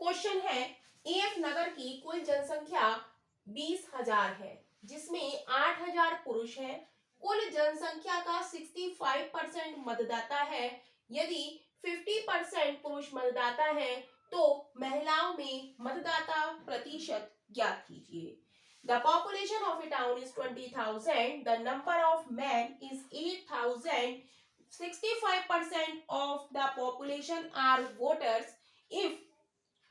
Question है, एक नगर की कुल जनसंख्या 20,000 है, जिसमें 8,000 पुरुष है। कुल जनसंख्या का 65% मतदाता है। यदि 50% पुरुष मतदाता है तो महिलाओं में मतदाता प्रतिशत ज्ञात कीजिए। The population of a town is 20,000. The number of men is 8,000. 65% of the population are voters. If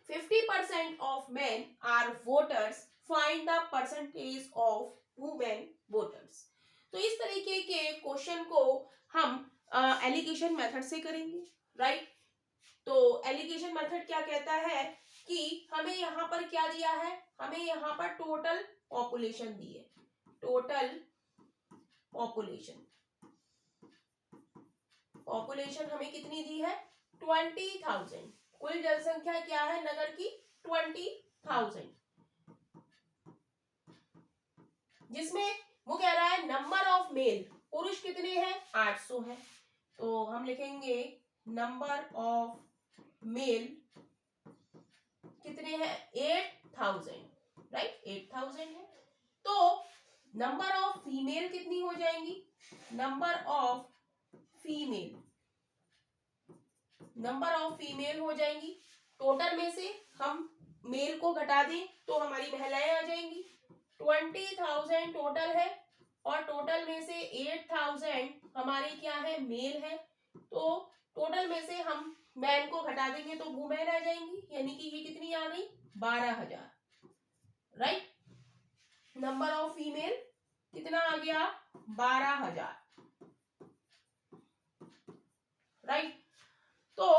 50% of men are voters, find the percentage of women voters. तो इस तरीके के क्वेश्चन को हम एलिगेशन मेथड से करेंगे, राइट। तो allegation method क्या कहता है कि हमें यहाँ पर क्या दिया है, हमें यहाँ पर टोटल पॉपुलेशन दी है। टोटल पॉपुलेशन हमें कितनी दी है, 20,000। कुल जनसंख्या क्या है नगर की, 20,000, जिसमें वो कह रहा है नंबर ऑफ मेल, पुरुष कितने हैं, 800 है। तो हम लिखेंगे नंबर ऑफ मेल कितने हैं, 8,000, राइट, 8,000 है। तो नंबर ऑफ फीमेल कितनी हो जाएंगी, नंबर ऑफ फीमेल हो जाएंगी। टोटल में से हम मेल को घटा दें तो हमारी महिलाएं आ जाएंगी। 20,000 टोटल है और टोटल में से 8,000 हमारे क्या है, मेल है। तो टोटल में से हम मैन को घटा देंगे तो वुमेन आ जाएंगी, यानी कि ये कितनी आ गई, 12,000, राइट। नंबर ऑफ फीमेल कितना आ गया, 12,000, राइट। तो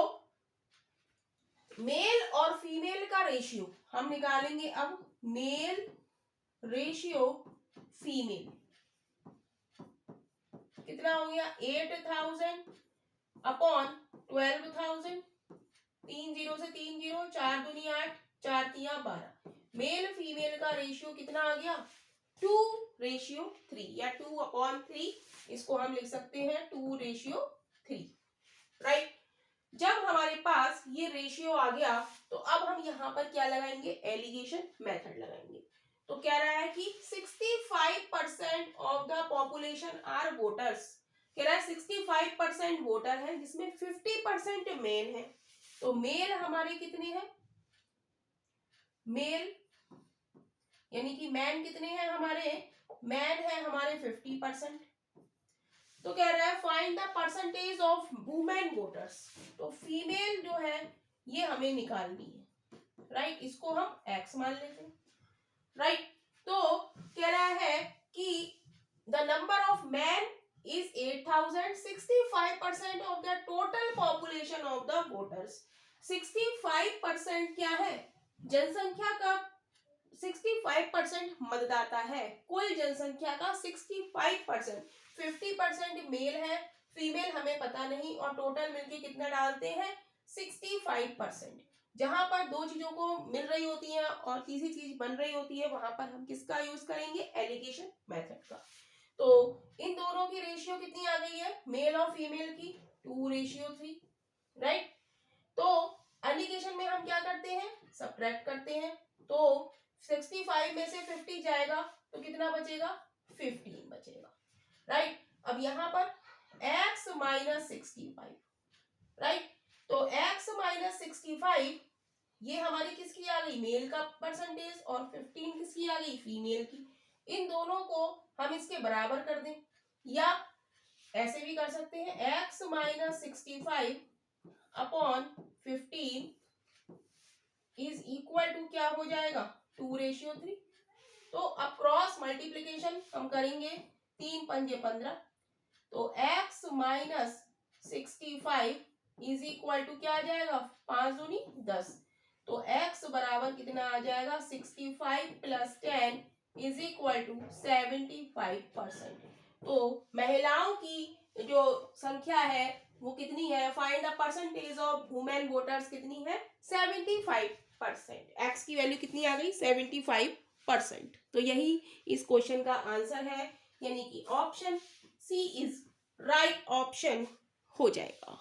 मेल और फीमेल का रेशियो हम निकालेंगे अब। मेल रेशियो फीमेल कितना हो गया, 8,000 अपॉन 12,000। 3 0 से 3 0, 4 दूनी 8, 4 तिया 12। मेल फीमेल का रेशियो कितना आ गया, 2:3 या 2/3। इसको हम लिख सकते हैं 2:3, राइट। जब हमारे पास ये रेशियो आ गया तो अब हम यहाँ पर क्या लगाएंगे, एलिगेशन मेथड लगाएंगे। तो कह रहा है कि 65% of the population are voters, कह रहा है 65% वोटर है, जिसमें 50% मेल है। तो मेल हमारे कितने हैं, मेल यानी कि मैन कितने हैं हमारे, मैन है हमारे 50%। तो कह रहा है find the percentage of women voters. तो फीमेल जो है ये हमें निकालनी है, राइट। इसको हम एक्स मान लेते हैं, राइट। तो कह रहा है कि the number of man is 8,000, 65% of the total population of the voters। 65% क्या है, जनसंख्या का 65% मतदाता है। कुल जनसंख्या का 65%, 50% मेल है, फीमेल हमें पता नहीं, और टोटल मिलके कितना डालते हैं, 65%। जहां पर दो चीजों को मिल रही होती है और तीसरी चीज बन रही होती है, वहां पर हम किसका यूज करेंगे, एलिगेशन मेथड का। तो इन दोनों की रेशियो कितनी आ गई है, मेल और फीमेल की, 2:3, राइट। तो एलिगेशन में हम क्या करते हैं, सब्ट्रैक्ट करते हैं। तो 65 में से 50 जाएगा तो कितना बचेगा, 15 बचेगा, राइट। अब यहाँ पर x - 65, राइट। तो x - 65 ये हमारी किसकी आ गई, मेल का परसेंटेज, और 15 किसकी आ गई, फीमेल की। इन दोनों को हम इसके बराबर कर दें, या ऐसे भी कर सकते हैं, x - 65 upon 15 is equal to क्या हो जाएगा, 2:3। तो अब क्रॉस मल्टीप्लीकेशन हम करेंगे, 3 पंजे 15। तो x - 65 इज इक्वल टू क्या आ जाएगा, 5 दूनी 10। तो x बराबर कितना आ जाएगा, 65 + 10 इज इक्वल टू 75%। तो महिलाओं की जो संख्या है वो कितनी है, find the percentage of women voters कितनी है, 75%। x की वैल्यू कितनी आ गई, 75%। तो यही इस क्वेश्चन का आंसर है, यानी कि option C is right option हो जाएगा।